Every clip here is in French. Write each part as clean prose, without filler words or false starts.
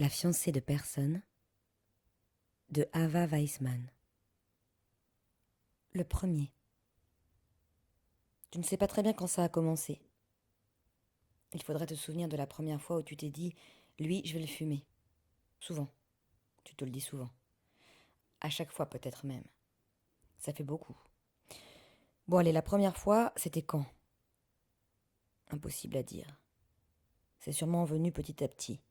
La fiancée de personne de Ava Weissman. Le premier. Tu ne sais pas très bien quand ça a commencé. Il faudrait te souvenir de la première fois où tu t'es dit « Lui, je vais le fumer ». Souvent. Tu te le dis souvent. À chaque fois peut-être même. Ça fait beaucoup. Bon allez, la première fois, c'était quand? Impossible à dire. C'est sûrement venu petit à petit.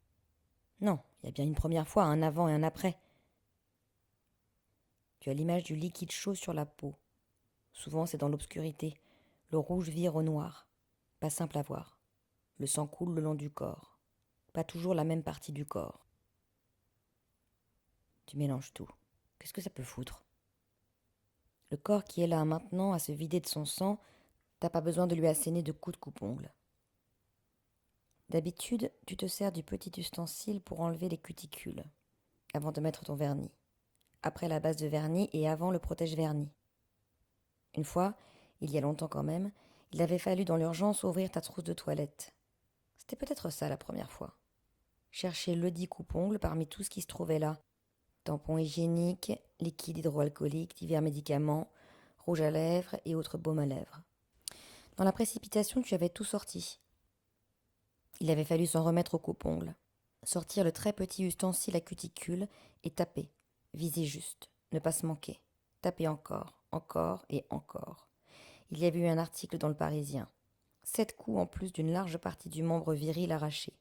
Non, il y a bien une première fois, un avant et un après. Tu as l'image du liquide chaud sur la peau. Souvent c'est dans l'obscurité. Le rouge vire au noir. Pas simple à voir. Le sang coule le long du corps. Pas toujours la même partie du corps. Tu mélanges tout. Qu'est-ce que ça peut foutre? Le corps qui est là maintenant à se vider de son sang, t'as pas besoin de lui asséner de coups de coupe-ongles. D'habitude, tu te sers du petit ustensile pour enlever les cuticules, avant de mettre ton vernis, après la base de vernis et avant le protège-vernis. Une fois, il y a longtemps quand même, il avait fallu dans l'urgence ouvrir ta trousse de toilette. C'était peut-être ça la première fois. Chercher ledit coupe-ongles parmi tout ce qui se trouvait là. Tampons hygiéniques, liquide hydroalcoolique, divers médicaments, rouge à lèvres et autres baumes à lèvres. Dans la précipitation, tu avais tout sorti. Il avait fallu s'en remettre au coupe-ongles. Sortir le très petit ustensile à cuticule et taper. Viser juste. Ne pas se manquer. Taper encore, encore et encore. Il y avait eu un article dans le Parisien. 7 coups en plus d'une large partie du membre viril arraché.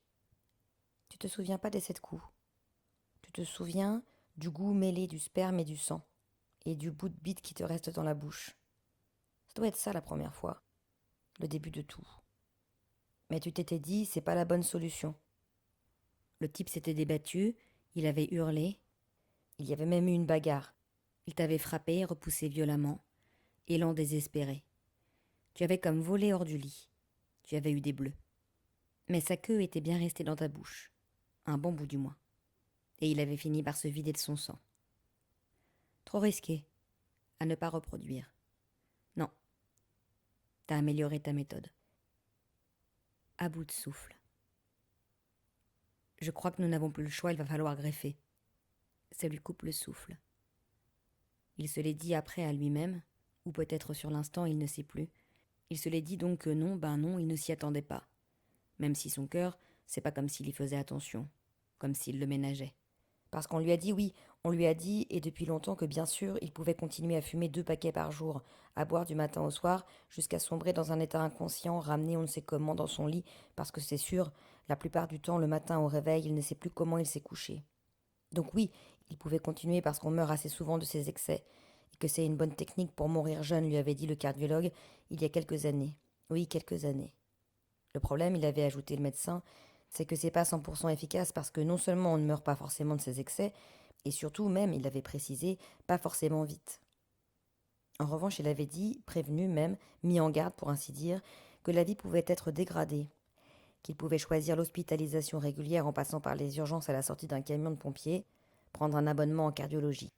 Tu te souviens pas des 7 coups? Tu te souviens du goût mêlé du sperme et du sang, et du bout de bite qui te reste dans la bouche. Ça doit être ça la première fois, le début de tout. Mais tu t'étais dit, c'est pas la bonne solution. Le type s'était débattu, il avait hurlé, il y avait même eu une bagarre. Il t'avait frappé, repoussé violemment, élan désespéré. Tu avais comme volé hors du lit. Tu avais eu des bleus. Mais sa queue était bien restée dans ta bouche, un bon bout du moins. Et il avait fini par se vider de son sang. Trop risqué, à ne pas reproduire. Non, t'as amélioré ta méthode. À bout de souffle. Je crois que nous n'avons plus le choix, il va falloir greffer. Ça lui coupe le souffle. Il se l'est dit après à lui-même, ou peut-être sur l'instant, il ne sait plus. Il se l'est dit donc que non, ben non, il ne s'y attendait pas. Même si son cœur, c'est pas comme s'il y faisait attention, comme s'il le ménageait. Parce qu'on lui a dit oui, on lui a dit, et depuis longtemps, que bien sûr, il pouvait continuer à fumer 2 paquets par jour, à boire du matin au soir, jusqu'à sombrer dans un état inconscient, ramené on ne sait comment dans son lit, parce que c'est sûr, la plupart du temps, le matin au réveil, il ne sait plus comment il s'est couché. Donc oui, il pouvait continuer parce qu'on meurt assez souvent de ses excès, et que c'est une bonne technique pour mourir jeune, lui avait dit le cardiologue, il y a quelques années. Oui, quelques années. Le problème, il avait ajouté le médecin, c'est que c'est pas 100% efficace parce que non seulement on ne meurt pas forcément de ses excès, et surtout même, il avait précisé, pas forcément vite. En revanche, il avait dit, prévenu même, mis en garde pour ainsi dire, que la vie pouvait être dégradée, qu'il pouvait choisir l'hospitalisation régulière en passant par les urgences à la sortie d'un camion de pompiers, prendre un abonnement en cardiologie.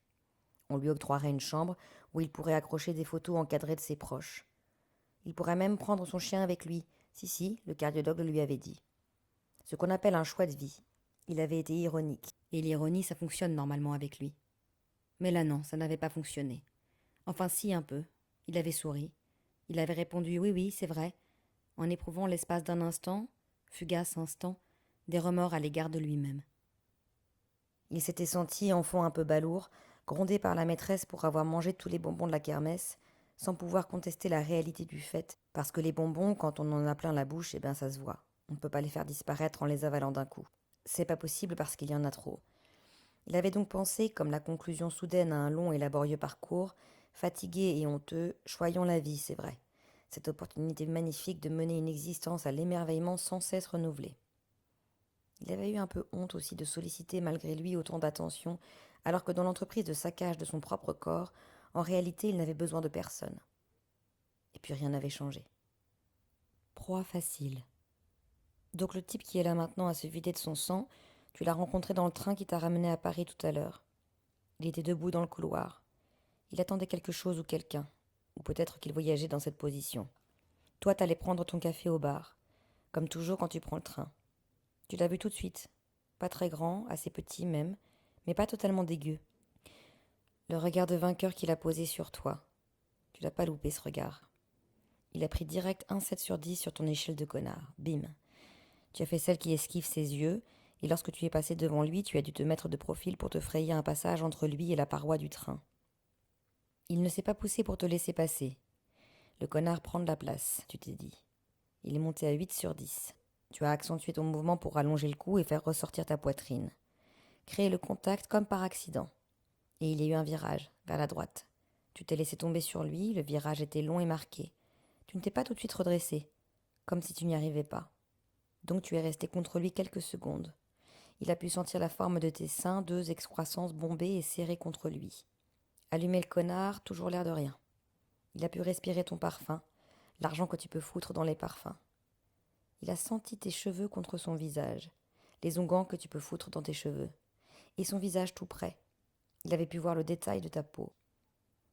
On lui octroierait une chambre où il pourrait accrocher des photos encadrées de ses proches. Il pourrait même prendre son chien avec lui. Si, le cardiologue lui avait dit. Ce qu'on appelle un choix de vie. Il avait été ironique. Et l'ironie, ça fonctionne normalement avec lui. Mais là non, ça n'avait pas fonctionné. Enfin si, un peu. Il avait souri. Il avait répondu oui, oui, c'est vrai, en éprouvant l'espace d'un instant, fugace instant, des remords à l'égard de lui-même. Il s'était senti, en fond un peu balourd, grondé par la maîtresse pour avoir mangé tous les bonbons de la kermesse, sans pouvoir contester la réalité du fait, parce que les bonbons, quand on en a plein la bouche, eh bien ça se voit. On ne peut pas les faire disparaître en les avalant d'un coup. C'est pas possible parce qu'il y en a trop. Il avait donc pensé, comme la conclusion soudaine à un long et laborieux parcours, fatigué et honteux, choyons la vie, c'est vrai. Cette opportunité magnifique de mener une existence à l'émerveillement sans cesse renouvelé. Il avait eu un peu honte aussi de solliciter malgré lui autant d'attention, alors que dans l'entreprise de saccage de son propre corps, en réalité il n'avait besoin de personne. Et puis rien n'avait changé. Proie facile. Donc le type qui est là maintenant à se vider de son sang, tu l'as rencontré dans le train qui t'a ramené à Paris tout à l'heure. Il était debout dans le couloir. Il attendait quelque chose ou quelqu'un, ou peut-être qu'il voyageait dans cette position. Toi, t'allais prendre ton café au bar, comme toujours quand tu prends le train. Tu l'as vu tout de suite, pas très grand, assez petit même, mais pas totalement dégueu. Le regard de vainqueur qu'il a posé sur toi. Tu l'as pas loupé ce regard. Il a pris direct un 7 sur 10 sur ton échelle de connard. Bim. Tu as fait celle qui esquive ses yeux, et lorsque tu es passé devant lui, tu as dû te mettre de profil pour te frayer un passage entre lui et la paroi du train. Il ne s'est pas poussé pour te laisser passer. Le connard prend de la place, tu t'es dit. Il est monté à 8 sur 10. Tu as accentué ton mouvement pour allonger le cou et faire ressortir ta poitrine. Créer le contact comme par accident. Et il y a eu un virage, vers la droite. Tu t'es laissé tomber sur lui, le virage était long et marqué. Tu ne t'es pas tout de suite redressé, comme si tu n'y arrivais pas. Donc tu es resté contre lui quelques secondes. Il a pu sentir la forme de tes seins, deux excroissances bombées et serrées contre lui. Allumer le connard, toujours l'air de rien. Il a pu respirer ton parfum, l'argent que tu peux foutre dans les parfums. Il a senti tes cheveux contre son visage, les onguents que tu peux foutre dans tes cheveux, et son visage tout près. Il avait pu voir le détail de ta peau.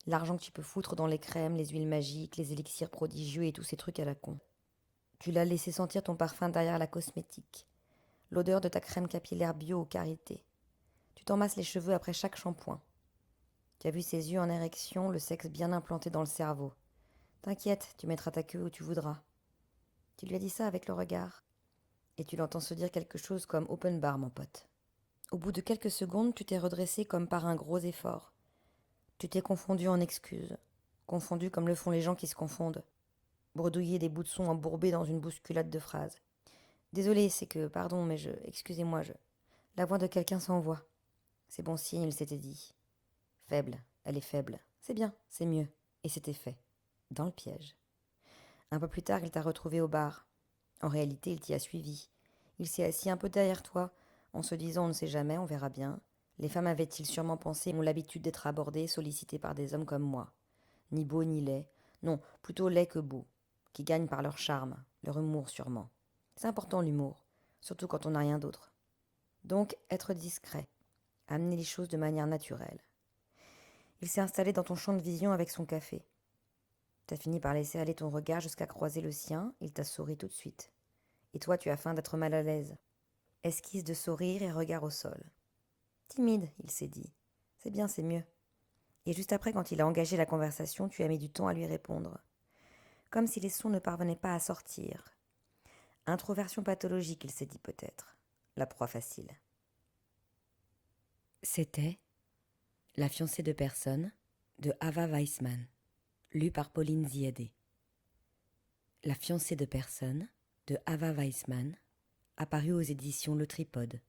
L'argent que tu peux foutre dans les crèmes, les huiles magiques, les élixirs prodigieux et tous ces trucs à la con. Tu l'as laissé sentir ton parfum derrière la cosmétique, l'odeur de ta crème capillaire bio ou karité. Tu t'en masses les cheveux après chaque shampoing. Tu as vu ses yeux en érection, le sexe bien implanté dans le cerveau. T'inquiète, tu mettras ta queue où tu voudras. Tu lui as dit ça avec le regard. Et tu l'entends se dire quelque chose comme open bar, mon pote. Au bout de quelques secondes, tu t'es redressé comme par un gros effort. Tu t'es confondu en excuses. Confondu comme le font les gens qui se confondent. Bredouiller des bouts de son embourbés dans une bousculade de phrases. Désolé, c'est que, pardon, mais excusez-moi, la voix de quelqu'un s'envoie. C'est bon signe, il s'était dit. Faible, elle est faible. C'est bien, c'est mieux. Et c'était fait. Dans le piège. Un peu plus tard, il t'a retrouvé au bar. En réalité, il t'y a suivi. Il s'est assis un peu derrière toi, en se disant on ne sait jamais, on verra bien. Les femmes avaient-ils sûrement pensé ont l'habitude d'être abordées, sollicitées par des hommes comme moi. Ni beau ni laid. Non, plutôt laid que beau. Qui gagnent par leur charme, leur humour sûrement. C'est important l'humour, surtout quand on n'a rien d'autre. Donc, être discret. Amener les choses de manière naturelle. Il s'est installé dans ton champ de vision avec son café. T'as fini par laisser aller ton regard jusqu'à croiser le sien, il t'a souri tout de suite. Et toi, tu as faim d'être mal à l'aise. Esquisse de sourire et regard au sol. Timide, il s'est dit. C'est bien, c'est mieux. Et juste après, quand il a engagé la conversation, tu as mis du temps à lui répondre. Comme si les sons ne parvenaient pas à sortir. Introversion pathologique, il s'est dit peut-être. La proie facile. C'était La fiancée de personne de Ava Weissman, lu par Pauline Ziadé. La fiancée de personne de Ava Weissman, apparu aux éditions Le Tripode.